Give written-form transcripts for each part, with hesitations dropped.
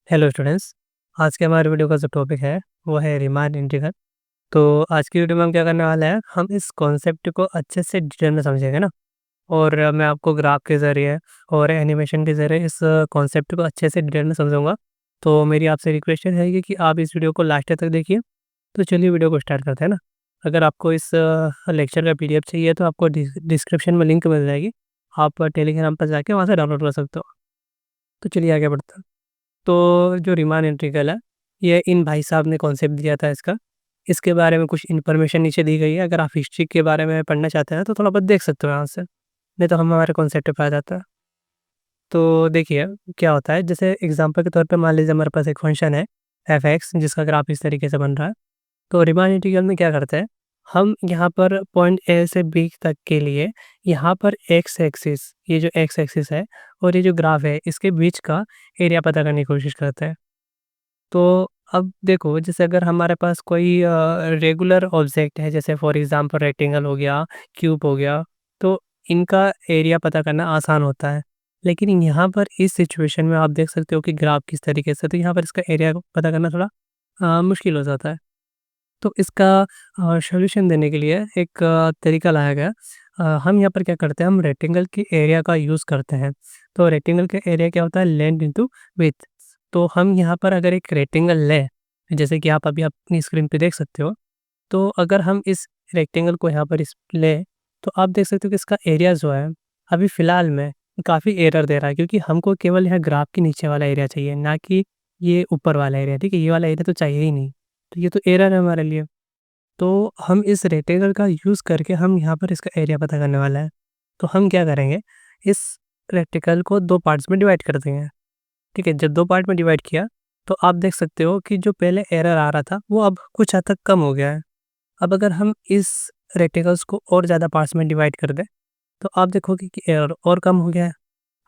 Hello students. आज के हमारे वीडियो का जो टॉपिक है वो है रीमान इंटीग्रल। तो आज की वीडियो में हम क्या करने वाले हैं, हम इस कॉन्सेप्ट को अच्छे से डिटेल में समझेंगे ना। और मैं आपको ग्राफ के ज़रिए और एनिमेशन के ज़रिए इस कॉन्सेप्ट को अच्छे से डिटेल में समझाऊंगा। तो मेरी आपसे रिक्वेस्ट है कि आप इस वीडियो को लास्ट तक देखिए। तो चलिए वीडियो को स्टार्ट करते हैं ना। अगर आपको इस लेक्चर का पीडीएफ चाहिए तो आपको डिस्क्रिप्शन में लिंक मिल जाएगी। आप टेलीग्राम पर जाके वहाँ से डाउनलोड कर सकते हो। तो चलिए आगे बढ़ते हैं। तो जो रीमान इंटीग्रल है, ये इन भाई साहब ने कॉन्सेप्ट दिया था इसका। इसके बारे में कुछ इन्फॉर्मेशन नीचे दी गई है। अगर आप हिस्ट्री के बारे में पढ़ना चाहते हैं तो थोड़ा बहुत देख सकते हो यहाँ से, नहीं तो हम हमारे कॉन्सेप्ट पे आ जाता है। तो देखिए क्या होता है, जैसे एग्जांपल के तौर पे मान लीजिए हमारे पास एक फंक्शन है f(x) जिसका ग्राफ इस तरीके से बन रहा है। तो रीमान इंटीग्रल में क्या करते हैं, हम यहाँ पर पॉइंट ए से बी तक के लिए यहाँ पर एक्स एक्सिस, ये जो एक्स एक्सिस है और ये जो ग्राफ है इसके बीच का एरिया पता करने की कोशिश करते हैं। तो अब देखो, जैसे अगर हमारे पास कोई रेगुलर ऑब्जेक्ट है, जैसे फॉर एग्जांपल रेक्टेंगल हो गया, क्यूब हो गया, तो इनका एरिया पता करना आसान होता है। लेकिन यहाँ पर इस सिचुएशन में आप देख सकते हो कि ग्राफ किस तरीके से, तो यहाँ पर इसका एरिया पता करना थोड़ा मुश्किल हो जाता है। तो इसका सॉल्यूशन देने के लिए एक तरीका लाया गया। हम यहाँ पर क्या करते हैं, हम रेक्टेंगल के एरिया का यूज़ करते हैं। तो रेक्टेंगल का एरिया क्या होता है, लेंथ इंटू विड्थ। तो हम यहाँ पर अगर एक रेक्टेंगल लें, जैसे कि आप अभी अपनी स्क्रीन पे देख सकते हो, तो अगर हम इस रेक्टेंगल को यहाँ पर इस लें, तो आप देख सकते हो कि इसका एरिया जो है, अभी फ़िलहाल में काफ़ी एरर दे रहा है, क्योंकि हमको केवल यहाँ ग्राफ के नीचे वाला एरिया चाहिए, ना कि ये ऊपर वाला एरिया, ठीक है? ये वाला एरिया तो चाहिए ही नहीं। तो ये तो एरर है हमारे लिए। तो हम इस रेक्टेंगल का यूज़ करके हम यहाँ पर इसका एरिया पता करने वाला है। तो हम क्या करेंगे, इस रेक्टेंगल को 2 पार्ट्स में डिवाइड कर देंगे। ठीक है? जब 2 पार्ट में डिवाइड किया, तो आप देख सकते हो कि जो पहले एरर आ रहा था, वो अब कुछ हद तक कम हो गया है। अब अगर हम इस रेक्टेंगल्स को और ज़्यादा पार्ट्स में डिवाइड कर दें, तो आप देखोगे कि एरर और कम हो गया है।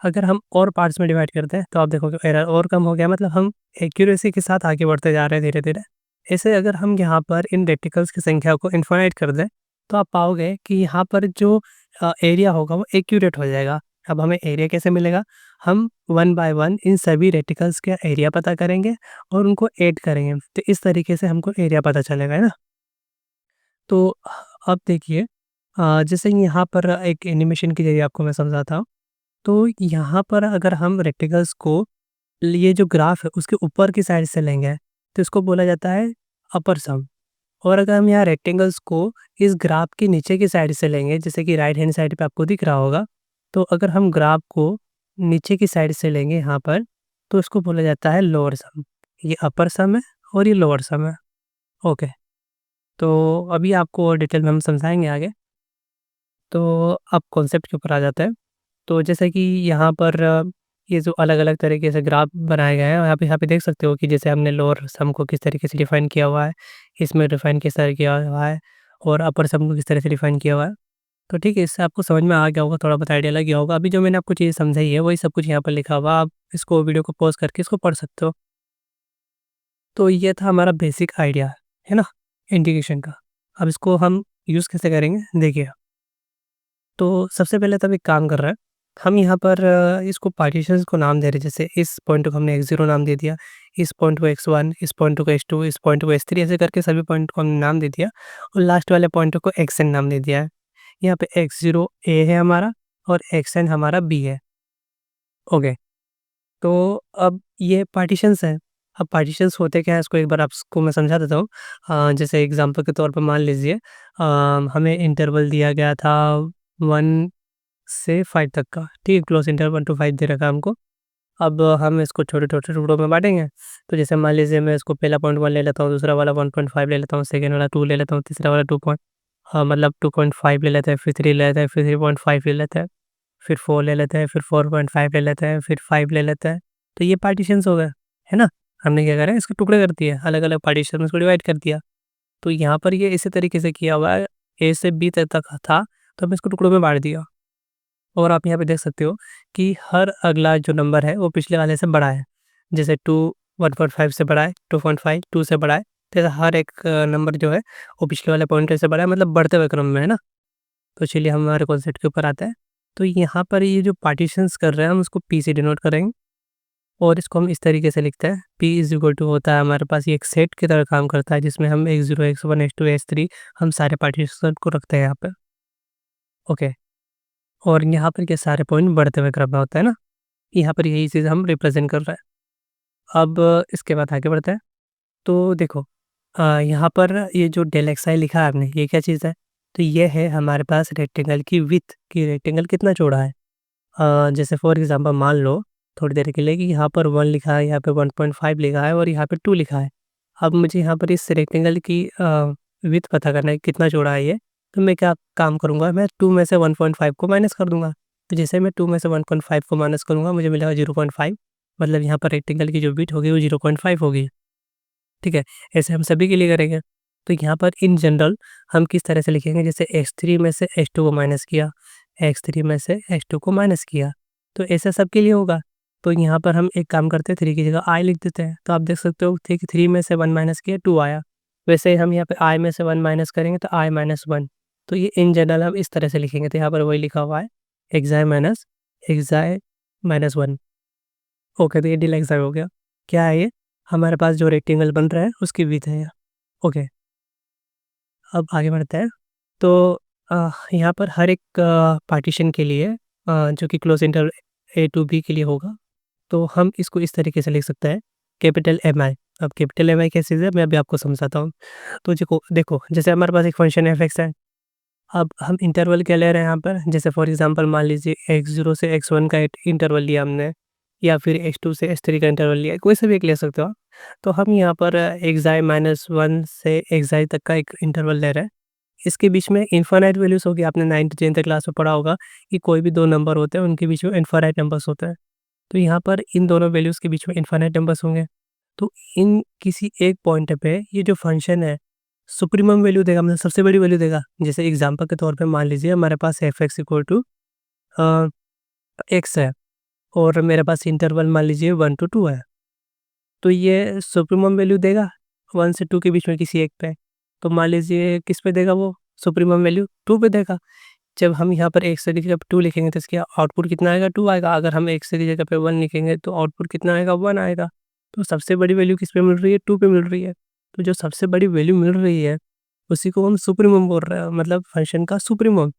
अगर हम और पार्ट्स में डिवाइड करते हैं, तो आप देखोगे एरर और कम हो गया, मतलब हम एक्यूरेसी के साथ आगे बढ़ते जा रहे हैं धीरे-धीरे। ऐसे अगर हम यहाँ पर इन रेक्टेंगल्स की संख्या को इनफाइनाइट कर दें, तो आप पाओगे कि यहाँ पर जो एरिया होगा वो एक्यूरेट हो जाएगा। अब हमें एरिया कैसे मिलेगा? हम 1 बाय 1 इन सभी रेक्टेंगल्स का एरिया पता करेंगे और उनको ऐड करेंगे। तो इस तरीके से हमको एरिया पता चलेगा, है ना? तो अब देखिए, जैसे यहाँ पर एक एनिमेशन के ज़रिए आपको मैं समझाता हूँ। तो यहाँ पर अगर हम रेक्टेंगल्स को, ये जो ग्राफ है उसके ऊपर की साइड से लेंगे, तो इसको बोला जाता है अपर सम। और अगर हम यहाँ रेक्टेंगल्स को इस ग्राफ के नीचे की साइड से लेंगे, जैसे कि राइट हैंड साइड पे आपको दिख रहा होगा, तो अगर हम ग्राफ को नीचे की साइड से लेंगे यहाँ पर, तो इसको बोला जाता है लोअर सम। ये अपर सम है और ये लोअर सम है। ओके, तो अभी आपको और डिटेल में हम समझाएंगे आगे। तो अब कॉन्सेप्ट के ऊपर आ जाते हैं। तो जैसे कि यहाँ पर ये जो अलग-अलग तरीके से ग्राफ बनाए गए हैं, यहाँ पे देख सकते हो कि जैसे हमने लोअर सम को किस तरीके से डिफाइन किया हुआ है, इसमें डिफाइन किस तरह किया हुआ है और अपर सम को किस तरह से डिफाइन किया हुआ है। तो ठीक है, इससे आपको समझ में आ गया होगा, थोड़ा बहुत आइडिया लग गया होगा। अभी जो मैंने आपको चीज़ें समझाई है, वही सब कुछ यहाँ पर लिखा हुआ है। आप इसको वीडियो को पॉज़ करके इसको पढ़ सकते हो। तो ये था हमारा बेसिक आइडिया, है ना? इंटीग्रेशन का। अब इसको हम यूज़ कैसे करेंगे, देखिए। तो सबसे पहले तो अब एक काम कर रहा है, हम यहाँ पर इसको पार्टीशंस को नाम दे रहे हैं। जैसे इस पॉइंट को हमने x0 नाम दे दिया, इस पॉइंट को x1, इस पॉइंट को x2, इस पॉइंट को x3, ऐसे करके सभी पॉइंट को हमने नाम दे दिया और लास्ट वाले पॉइंट को xn नाम दे दिया है। यहाँ पे x0 a है हमारा और xn हमारा b है। ओके, तो अब ये पार्टीशंस हैं। अब पार्टीशंस होते क्या है, इसको एक बार आपको मैं समझा देता हूँ। जैसे एग्जांपल के तौर पर मान लीजिए, हमें इंटरवल दिया गया था 1 से 5 तक का, ठीक है? क्लोज़ इंटरवल 1 टू 5 दे रखा है हमको। अब हम इसको छोटे-छोटे टुकड़ों में बाँटेंगे। तो जैसे मान लीजिए मैं इसको पहला पॉइंट 1 ले लेता हूँ, दूसरा वाला 1.5 ले लेता हूँ, सेकंड वाला 2 ले लेता हूँ, तीसरा वाला 2 पॉइंट मतलब 2.5 ले लेते हैं, फिर 3 ले लेते हैं, फिर 3.5 ले लेते हैं, फिर 4 ले लेते हैं, फिर 4.5 ले लेते हैं, फिर 5 ले लेते हैं। तो ये पार्टीशंस हो गए, है ना? हमने क्या करा, इसको टुकड़े कर दिए, अलग-अलग पार्टीशन में इसको डिवाइड कर दिया। तो यहाँ पर ये इसी तरीके से किया हुआ है, ए से बी तक था, तो हमने इसको टुकड़ों में बाँट दिया। और आप यहाँ पे देख सकते हो कि हर अगला जो नंबर है वो पिछले वाले से बड़ा है। जैसे 2 1.5 से बड़ा है, 2.5 2 से बड़ा है। तो ऐसा हर एक नंबर जो है वो पिछले वाले पॉइंटर से बड़ा है, मतलब बढ़ते हुए क्रम में, है ना? तो चलिए हम हमारे कॉन्सेप्ट के ऊपर आते हैं। तो यहाँ पर ये जो पार्टीशंस कर रहे हैं हम उसको पी से डिनोट करेंगे। और इसको हम इस तरीके से लिखते हैं, P इज़ इक्वल टू होता है हमारे पास, ये एक सेट की तरह काम करता है जिसमें हम x0, x1, x2, x3 हम सारे पार्टीशन को रखते हैं यहाँ पे। ओके, और यहाँ पर ये सारे पॉइंट बढ़ते हुए क्रम में होता है ना, यहाँ पर यही चीज़ हम रिप्रेजेंट कर रहे हैं। अब इसके बाद आगे बढ़ते हैं। तो देखो यहाँ पर ये जो डेल एक्स आई लिखा है आपने, ये क्या चीज़ है? तो ये है हमारे पास रेक्टेंगल की विड्थ, कि रेक्टेंगल कितना चौड़ा है। जैसे फॉर एग्जांपल मान लो थोड़ी देर के लिए कि यहाँ पर 1 लिखा है, यहाँ पे 1.5 लिखा है और यहाँ पे 2 लिखा है। अब मुझे यहाँ पर इस रेक्टेंगल की विड्थ पता करना है कितना चौड़ा है ये, तो मैं क्या काम करूँगा, मैं 2 में से 1.5 को माइनस कर दूँगा। तो जैसे मैं 2 में से 1.5 को माइनस करूँगा मुझे मिलेगा 0.5, मतलब यहाँ पर रेक्टेंगल की जो विड्थ होगी वो 0.5 होगी। ठीक है? ऐसे हम सभी के लिए करेंगे। तो यहाँ पर इन जनरल हम किस तरह से लिखेंगे, जैसे x3 में से x2 को माइनस किया, x3 में से x2 को माइनस किया, तो ऐसा सबके लिए होगा। तो यहाँ पर हम एक काम करते हैं, 3 की जगह i लिख देते हैं। तो आप देख सकते हो ठीक 3 में से 1 माइनस किया 2 आया। वैसे ही हम यहाँ पे i में से 1 माइनस करेंगे तो i माइनस 1। तो ये इन जनरल हम इस तरह से लिखेंगे, तो यहाँ पर वही लिखा हुआ है xi माइनस 1। ओके, तो ये डी एक्स हो गया। क्या है ये? हमारे पास जो रेक्टेंगल बन रहा है उसकी विड्थ है ये। ओके, अब आगे बढ़ते हैं। तो यहाँ पर हर एक पार्टीशन के लिए जो कि close interval a to b के लिए होगा, तो हम इसको इस तरीके से लिख सकते हैं, कैपिटल एम आई। अब कैपिटल एम आई क्या चीज़ है, मैं अभी आपको समझाता हूँ। तो देखो देखो जैसे हमारे पास एक फंक्शन एफ एक्स है। अब हम इंटरवल क्या ले रहे हैं यहाँ पर, जैसे फॉर एग्जांपल मान लीजिए x0 से x1 का एक इंटरवल लिया हमने, या फिर x2 से x3 का इंटरवल लिया, कोई सा भी एक ले सकते हो आप। तो हम यहाँ पर xi माइनस 1 से xi तक का एक इंटरवल ले रहे हैं। इसके बीच में इनफाइनाइट वैल्यूज़ होगी, आपने 9th 10th क्लास में पढ़ा होगा कि कोई भी 2 नंबर होते हैं उनके बीच में इनफाइनाइट नंबर्स होते हैं। तो यहाँ पर इन दोनों वैल्यूज़ के बीच में इनफाइनाइट नंबर्स होंगे। तो इन किसी एक पॉइंट पे ये जो फंक्शन है सुप्रीमम वैल्यू देगा, मतलब सबसे बड़ी वैल्यू देगा। जैसे एग्जांपल के तौर पे मान लीजिए हमारे पास F X equal to X है और मेरे पास इंटरवल मान लीजिए 1 to 2 है। तो ये सुप्रीमम वैल्यू देगा 1 से 2 के बीच में किसी एक पे। तो मान लीजिए किस पे देगा वो सुप्रीमम वैल्यू, 2 पे देगा। जब हम यहाँ पर x की जगह 2 लिखेंगे तो इसका आउटपुट कितना आएगा, 2 आएगा। अगर हम x की जगह पे 1 लिखेंगे तो आउटपुट कितना आएगा, 1 आएगा। तो सबसे बड़ी वैल्यू किस पे मिल रही है, 2 पे मिल रही है। तो जो सबसे बड़ी वैल्यू मिल रही है उसी को हम सुप्रीमम बोल रहे हैं, मतलब फंक्शन का सुप्रीमम।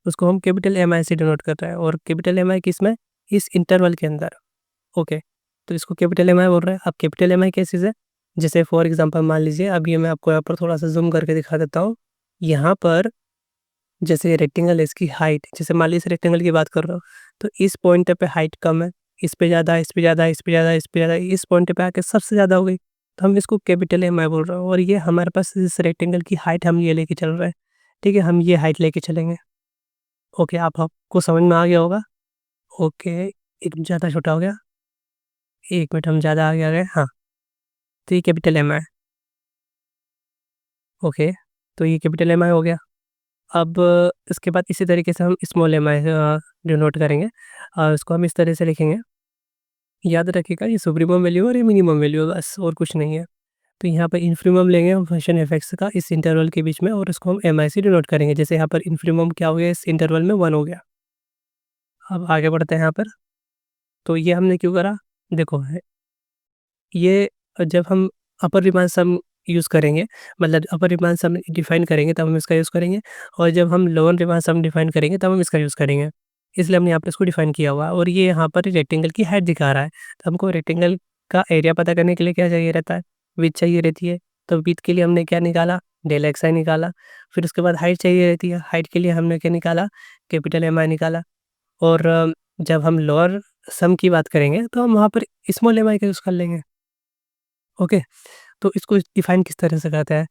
उसको हम कैपिटल एम आई से डिनोट कर रहे हैं, और कैपिटल एम आई किस में, इस इंटरवल के अंदर। ओके, तो इसको कैपिटल एम आई बोल रहे हैं। अब कैपिटल एम आई क्या चीज़ है, जैसे फॉर एग्जांपल मान लीजिए, अब ये मैं आपको यहाँ पर थोड़ा सा जूम करके दिखा देता हूँ। यहाँ पर जैसे रेक्टेंगल है, इसकी हाइट, जैसे मान लीजिए इस रेक्टेंगल की बात कर रहा हूँ, तो इस पॉइंट पे हाइट कम है, इस पे ज़्यादा, इस पे ज़्यादा, इस पे ज़्यादा, इस पे ज़्यादा, इस पॉइंट पे आके सबसे ज़्यादा हो गई। तो हम इसको कैपिटल एम आई बोल रहे हैं, और ये हमारे पास इस रेक्टेंगल की हाइट हम ये लेके चल रहे हैं। ठीक है, हम ये हाइट लेके चलेंगे। ओके, आप आपको समझ में आ गया होगा। ओके, एक ज़्यादा छोटा हो गया, 1 मिनट हम ज़्यादा आगे आ गए। हाँ, तो ये कैपिटल एम आई। ओके, तो ये कैपिटल एम आई हो गया। अब इसके बाद इसी तरीके से हम स्मॉल एम आई डिनोट करेंगे, और इसको हम इस तरह से लिखेंगे। याद रखिएगा ये सुप्रीमम वैल्यू और ये मिनिमम वैल्यू है, बस और कुछ नहीं है। तो यहाँ पर इन्फीमम लेंगे हम फंक्शन एफ एक्स का इस इंटरवल के बीच में, और इसको हम एम आई से डिनोट करेंगे। जैसे यहाँ पर इन्फीमम क्या हो गया, इस इंटरवल में 1 हो गया। अब आगे बढ़ते हैं यहाँ पर। तो ये हमने क्यों करा, देखो ये जब हम अपर रिमांड सम यूज़ करेंगे, मतलब अपर रिमांड सम डिफाइन करेंगे तब हम इसका यूज़ करेंगे, और जब हम लोअर रिमांड सम डिफाइन करेंगे तब हम इसका यूज़ करेंगे। इसलिए हमने यहाँ पे इसको डिफाइन किया हुआ है, और ये यहाँ पर रेक्टेंगल की हाइट दिखा रहा है। तो हमको रेक्टेंगल का एरिया पता करने के लिए क्या चाहिए रहता है, विड्थ चाहिए रहती है। तो विड्थ के लिए हमने क्या निकाला, डेल एक्स आई निकाला। फिर उसके बाद हाइट चाहिए रहती है, हाइट के लिए हमने क्या निकाला, कैपिटल एम आई निकाला। और जब हम लोअर सम की बात करेंगे तो हम वहाँ पर स्मॉल एम आई का यूज़ कर लेंगे। ओके, तो इसको डिफाइन किस तरह से करते हैं,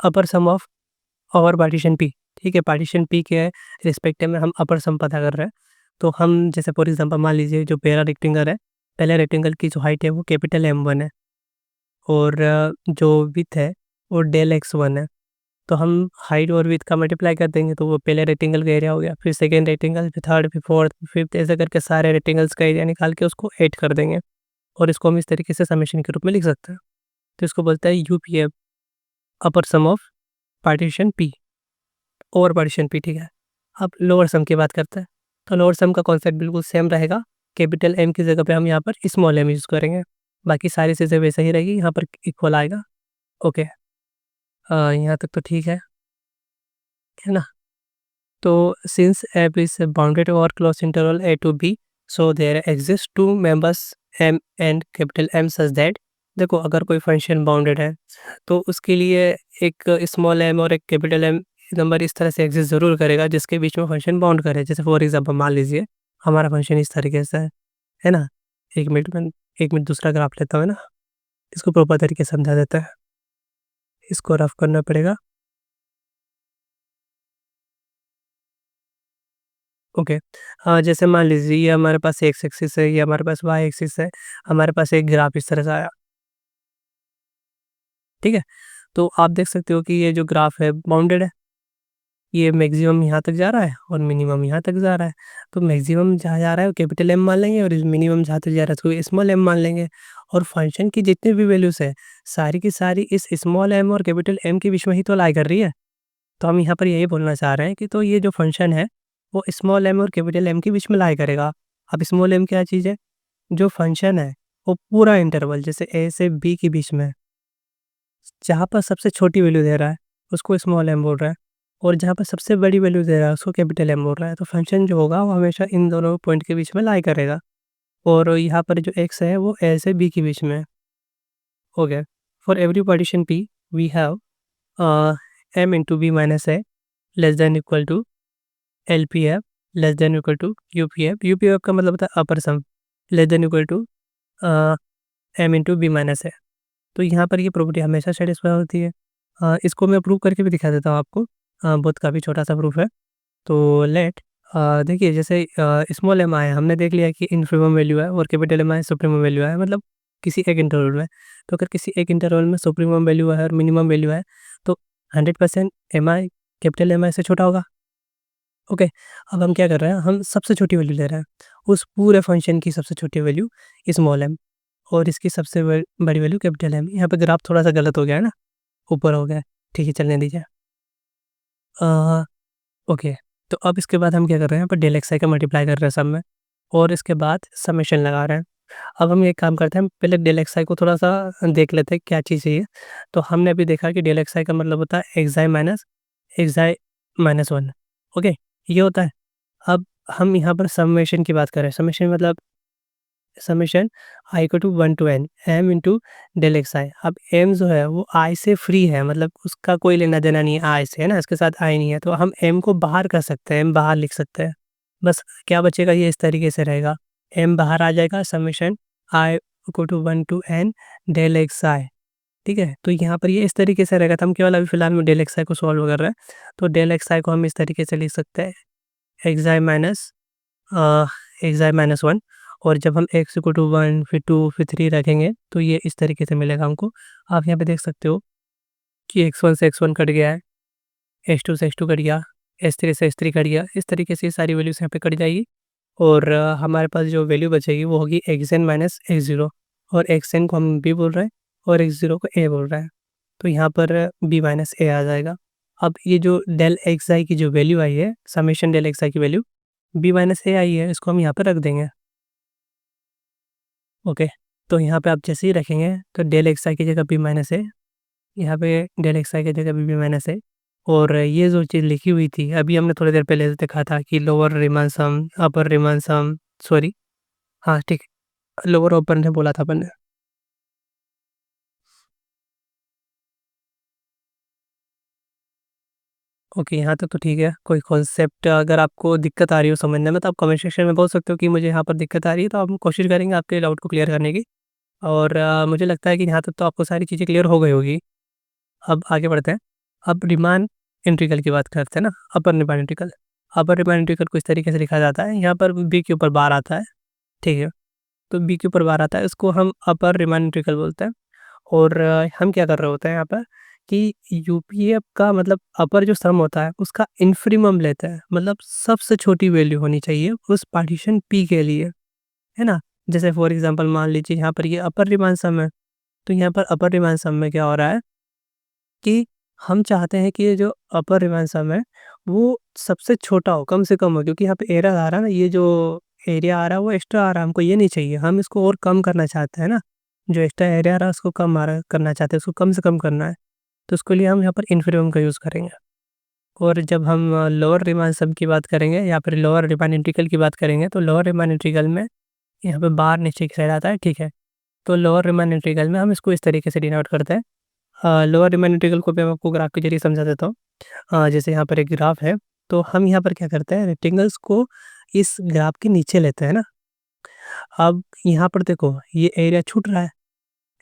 अपर सम ऑफ और पार्टीशन पी। ठीक है, पार्टीशन पी के रिस्पेक्ट में हम अपर सम पता कर रहे हैं। तो हम जैसे फॉर एग्जांपल मान लीजिए जो पहला रेक्टेंगल है, पहले रेक्टेंगल की जो हाइट है वो कैपिटल M1 है, और जो विड्थ है वो डेल x1 है। तो हम हाइट और विड्थ का मल्टीप्लाई कर देंगे तो वो पहले रेक्टेंगल का एरिया हो गया, फिर सेकंड रेक्टेंगल, फिर थर्ड, फिर फोर्थ, फिफ्थ, ऐसे करके सारे रेक्टेंगल्स का एरिया निकाल के उसको ऐड कर देंगे, और इसको हम इस तरीके से समेशन के रूप में लिख सकते हैं। तो इसको बोलता है UPF, upper sum of partition P, over partition P. ठीक है, अब लोअर सम की बात करते हैं। तो लोअर सम का कॉन्सेप्ट बिल्कुल सेम रहेगा, कैपिटल एम की जगह पे हम यहाँ पर स्मॉल एम यूज़ करेंगे। बाकी सारी चीज़ें वैसे ही रहेगी, यहाँ पर इक्वल आएगा। ओके, यहाँ तक तो ठीक है ना? तो since f is bounded over close interval a to b, so there exist two members m and capital M such that, देखो अगर कोई फंक्शन बाउंडेड है तो उसके लिए एक स्मॉल एम और एक कैपिटल एम नंबर इस तरह से एग्जिस्ट ज़रूर करेगा जिसके बीच में फंक्शन बाउंड करे। जैसे फॉर एग्जांपल मान लीजिए हमारा फंक्शन इस तरीके से है ना? 1 मिनट दूसरा ग्राफ लेता हूँ, है ना? इसको प्रॉपर तरीके से समझा देता है। इसको रफ करना पड़ेगा। ओके, जैसे मान लीजिए ये हमारे पास एक्स एक्सिस है, ये हमारे पास वाई एक्सिस है, हमारे पास एक ग्राफ इस तरह से आया, ठीक है? तो आप देख सकते हो कि ये जो ग्राफ है बाउंडेड है, ये मैक्सिमम यहाँ तक जा रहा है और मिनिमम यहाँ तक जा रहा है। तो मैक्सिमम जहाँ जा रहा है वो कैपिटल एम मान लेंगे और इस मिनिमम जहाँ तक जा रहा है उसको स्मॉल एम मान लेंगे। और फंक्शन की जितनी भी वैल्यूज़ है, सारी की सारी इस स्मॉल एम और कैपिटल एम के बीच में ही तो लाई कर रही है। तो हम यहाँ पर यही बोलना चाह रहे हैं कि तो ये जो फंक्शन है, वो स्मॉल एम और कैपिटल एम के बीच में लाई करेगा। अब स्मॉल एम क्या चीज़ है? जो फंक्शन है, वो पूरा इंटरवल जैसे ए से बी के बीच में, जहाँ पर सबसे छोटी वैल्यू दे रहा है, उसको स्मॉल एम बोल रहा है और जहाँ पर सबसे बड़ी वैल्यू दे रहा है, उसको कैपिटल एम बोल रहा है। तो फंक्शन जो होगा, वो हमेशा इन दोनों पॉइंट के बीच में लाई करेगा और यहाँ पर जो एक्स है, वो ए से बी के बीच में है। हो गया। For every partition P, we have M into B minus A less than equal to L P F less than equal to U P F. U P F का मतलब होता है upper sum, less than equal to M into B minus A. तो यहाँ पर ये property हमेशा satisfy होती है। इसको मैं प्रूव करके भी दिखा देता हूँ आपको। बहुत काफ़ी छोटा-सा प्रूफ है। तो लेट देखिए जैसे स्मॉल एम आया, हमने देख लिया कि इन्फिमम वैल्यू है और कैपिटल एम आई सुप्रीमम वैल्यू है, मतलब किसी एक इंटरवल में। तो अगर किसी एक इंटरवल में सुप्रीमम वैल्यू है और मिनिमम वैल्यू है, तो 100% एम आई कैपिटल एम आई से छोटा होगा। ओके, अब हम क्या कर रहे हैं, हम सबसे छोटी वैल्यू ले रहे हैं। उस पूरे फंक्शन की सबसे छोटी वैल्यू स्मॉल एम और इसकी सबसे बड़ी वैल्यू कैपिटल एम। यहाँ पे ग्राफ थोड़ा-सा गलत हो गया है ना, ऊपर हो गया है। ठीक है, चलने दीजिए। अ, ओके, तो अब इसके बाद हम क्या कर रहे हैं, यहाँ पर डेल एक्स आई का मल्टीप्लाई कर रहे हैं सब में और इसके बाद समेशन लगा रहे हैं। अब हम एक काम करते हैं, पहले डेल एक्स आई को थोड़ा-सा देख लेते हैं क्या चीज़ है ये। तो हमने अभी देखा कि डेल एक्स आई का मतलब होता है एक्स आई माइनस 1। ओके, ये होता है। अब हम यहाँ पर समेशन की बात करें, समेशन मतलब summation I equal to 1 to N M into del X I. अब एम जो है वो आई से फ्री है, मतलब उसका कोई लेना देना नहीं है आई से, है ना? इसके साथ आई नहीं है, तो हम एम को बाहर कर सकते हैं, एम बाहर लिख सकते हैं। बस क्या बचेगा, ये इस तरीके से रहेगा, एम बाहर आ जाएगा, summation I equal to 1 to N del X I. ठीक है, तो यहाँ पर ये इस तरीके से रहेगा। तो हम केवल अभी फिलहाल में डेल एक्स आई को सॉल्व कर रहे हैं। तो डेल एक्स आई को हम इस तरीके से लिख सकते हैं, एक्स आई माइनस एक्स आई माइनस 1। और जब हम एक्स इक्वल टू 1 फिर 2 फिर 3 रखेंगे तो ये इस तरीके से मिलेगा हमको। आप यहाँ पे देख सकते हो कि x1 से x1 कट गया है, x2 से x2 कट गया, s3 से s3 कट गया। इस तरीके से ये सारी वैल्यूज़ यहाँ पे कट जाएगी और हमारे पास जो वैल्यू बचेगी वो होगी xn माइनस x0। और xn को हम b बोल रहे हैं और x0 को a बोल रहे हैं। तो यहाँ पर b माइनस a आ जाएगा। अब ये जो डेल एक्स आई की जो वैल्यू आई है, समेशन डेल एक्स आई की वैल्यू b माइनस a आई है, इसको हम यहाँ पर रख देंगे। ओके, तो यहाँ पे आप जैसे ही रखेंगे तो डेल एक्स आई की जगह बी माइनस है, यहाँ पे डेल एक्स आई की जगह बी माइनस है। और ये जो चीज़ लिखी हुई थी, अभी हमने थोड़ी देर पहले देखा था कि लोअर रिमान सम, अपर रिमान सम, सॉरी, हाँ ठीक है, लोअर अपर ने बोला था अपन ने। ओके, यहाँ तक तो ठीक है। कोई कॉन्सेप्ट अगर आपको दिक्कत आ रही हो समझने में, तो आप कमेंट सेक्शन में बोल सकते हो कि मुझे यहाँ पर दिक्कत आ रही है, तो हम कोशिश करेंगे आपके डाउट को क्लियर करने की। और मुझे लगता है कि यहाँ तक तो आपको सारी चीज़ें क्लियर हो गई होगी। अब आगे बढ़ते हैं। अब रीमान इंटीग्रल की बात करते हैं ना, अपर रीमान इंटीग्रल। अपर रीमान इंटीग्रल को इस तरीके से लिखा जाता है, यहाँ पर बी के ऊपर बार आता है, ठीक है? तो बी के ऊपर बार आता है, इसको हम अपर रीमान इंटीग्रल बोलते हैं। और हम क्या कर रहे होते हैं यहाँ पर कि यूपीएफ का मतलब अपर जो सम होता है उसका इन्फिमम लेते हैं, मतलब सबसे छोटी वैल्यू होनी चाहिए उस पार्टीशन पी के लिए, है ना? जैसे फॉर एग्जांपल मान लीजिए यहाँ पर ये अपर रीमान सम है, तो यहाँ पर अपर रीमान सम में क्या हो रहा है कि हम चाहते हैं कि ये जो अपर रिमांड सम है, वो सबसे छोटा हो, कम से कम हो, क्योंकि यहाँ पे एरर आ रहा है ना, ये जो एरिया आ रहा है वो एक्स्ट्रा आ रहा है, हमको ये नहीं चाहिए, हम इसको और कम करना चाहते हैं ना, जो एक्स्ट्रा एरिया आ रहा है उसको कम आ रहा करना चाहते हैं, उसको कम से कम करना है। तो उसके लिए हम यहाँ पर इन्फीरियम का यूज़ करेंगे। और जब हम लोअर रिमांड सम की बात करेंगे या फिर लोअर रिमांड इंटीग्रल की बात करेंगे, तो लोअर रिमांड इंटीग्रल में यहाँ पे बार नीचे की साइड आता है, ठीक है। तो लोअर रिमांड इंटीग्रल में हम इसको इस तरीके से डिनोट करते हैं। लोअर रिमांड इंटीग्रल को भी मैं आपको ग्राफ के ज़रिए समझा देता हूँ। जैसे यहाँ पर एक ग्राफ है, तो हम यहाँ पर क्या करते हैं, रेक्टेंगल्स को इस ग्राफ के नीचे लेते हैं ना। अब यहाँ पर देखो ये एरिया छूट रहा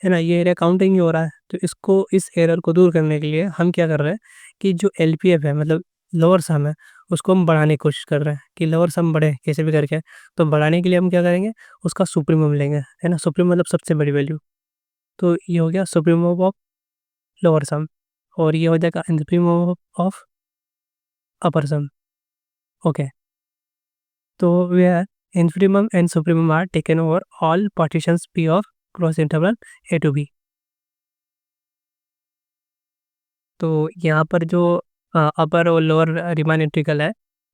है ना? ये एरिया काउंट ही नहीं हो रहा है। तो इसको इस एरर को दूर करने के लिए हम क्या कर रहे हैं कि जो एलपीएफ है मतलब लोअर सम है, उसको हम बढ़ाने की कोशिश कर रहे हैं कि लोअर सम बढ़े कैसे भी करके। तो बढ़ाने के लिए हम क्या करेंगे, उसका सुप्रीमम लेंगे, है ना? सुप्रीमम मतलब सबसे बड़ी वैल्यू। तो ये हो गया सुप्रीमम ऑफ लोअर सम और ये हो जाएगा infimum of upper sum. Okay. तो where infimum and supremum are taken over all partitions P of cross interval A to B। तो यहाँ पर जो अपर और लोअर रीमान इंटीग्रल है,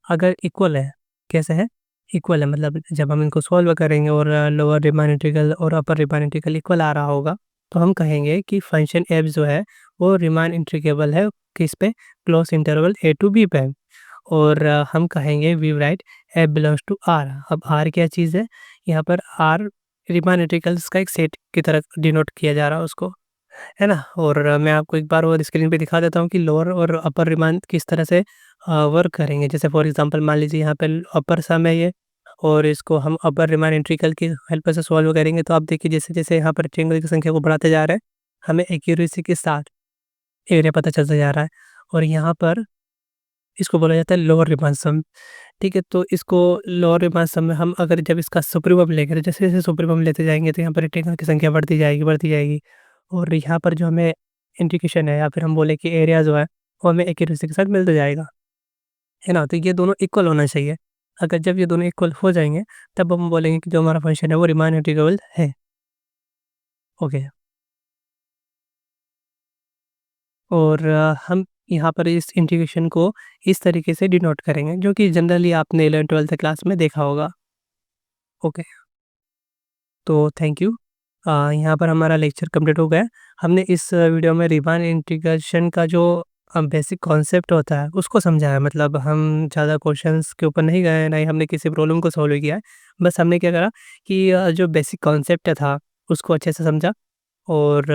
अगर इक्वल है, कैसे है? इक्वल है मतलब जब हम इनको सॉल्व करेंगे और लोअर रीमान इंटीग्रल और अपर रीमान इंटीग्रल इक्वल आ रहा होगा, तो हम कहेंगे कि फंक्शन एफ जो है वो रीमान इंटीग्रेबल है, किस पे? Close interval a to b पे। और हम कहेंगे we write f belongs to R. अब आर क्या चीज़ है? यहाँ पर आर रीमान इंटीग्रल्स का एक सेट की तरह डिनोट किया जा रहा है उसको, है ना? और मैं आपको एक बार और स्क्रीन पे दिखा देता हूँ कि लोअर और अपर रिमांड किस तरह से वर्क करेंगे। जैसे फॉर एग्जांपल मान लीजिए यहाँ पे अपर सम है ये, और इसको हम अपर रिमांड इंटीग्रल की हेल्प से सॉल्व करेंगे। तो आप देखिए जैसे-जैसे यहाँ पर ट्रायंगल की संख्या को बढ़ाते जा रहे हैं, हमें एक्यूरेसी के साथ एरिया पता चलता जा रहा है। और यहाँ पर इसको बोला जाता है लोअर रिमांड सम, ठीक है? तो इसको लोअर रिमांड सम में हम अगर जब इसका सुप्रीमम लेंगे, तो जैसे-जैसे सुप्रीमम लेते जाएँगे तो यहाँ पर रेक्टेंगल की संख्या बढ़ती जाएगी, बढ़ती जाएगी। और यहाँ पर जो हमें इंडिकेशन है या फिर हम बोले कि एरिया जो है, वो हमें एक्यूरेसी के साथ मिलता जाएगा, है ना? तो ये दोनों इक्वल होना चाहिए। अगर जब ये दोनों इक्वल हो जाएँगे, तब हम बोलेंगे कि जो हमारा फंक्शन है वो रीमान इंटीग्रेबल है। ओके। और हम यहाँ पर इस इंटीग्रेशन को इस तरीके से डिनोट करेंगे, जो कि जनरली आपने 11th-12th क्लास में देखा होगा। ओके। तो थैंक यू। यहाँ पर हमारा लेक्चर कंप्लीट हो गया। हमने इस वीडियो में रीमान इंटीग्रेशन का जो बेसिक कॉन्सेप्ट होता है उसको समझा है। मतलब हम ज़्यादा क्वेश्चंस के ऊपर नहीं गए, ना ही हमने किसी प्रॉब्लम को सॉल्व किया है। बस हमने क्या करा कि जो बेसिक कॉन्सेप्ट था उसको अच्छे से समझा, और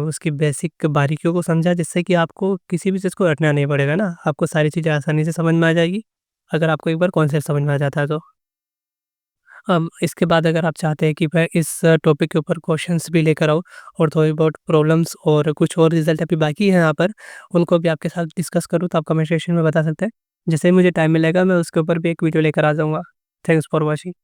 उसकी बेसिक बारीकियों को समझा, जिससे कि आपको किसी भी चीज़ को रटना नहीं पड़ेगा ना। आपको सारी चीज़ें आसानी से समझ में आ जाएगी, अगर आपको एक बार कॉन्सेप्ट समझ में आ जाता है तो। इसके बाद अगर आप चाहते हैं कि मैं इस टॉपिक के ऊपर क्वेश्चंस भी लेकर आऊँ और थोड़ी बहुत प्रॉब्लम्स और कुछ और रिज़ल्ट अभी बाकी है यहाँ पर, उनको भी आपके साथ डिस्कस करूँ, तो आप कमेंट सेक्शन में बता सकते हैं। जैसे ही मुझे टाइम मिलेगा मैं उसके ऊपर भी एक वीडियो लेकर आ जाऊँगा। Thanks for watching.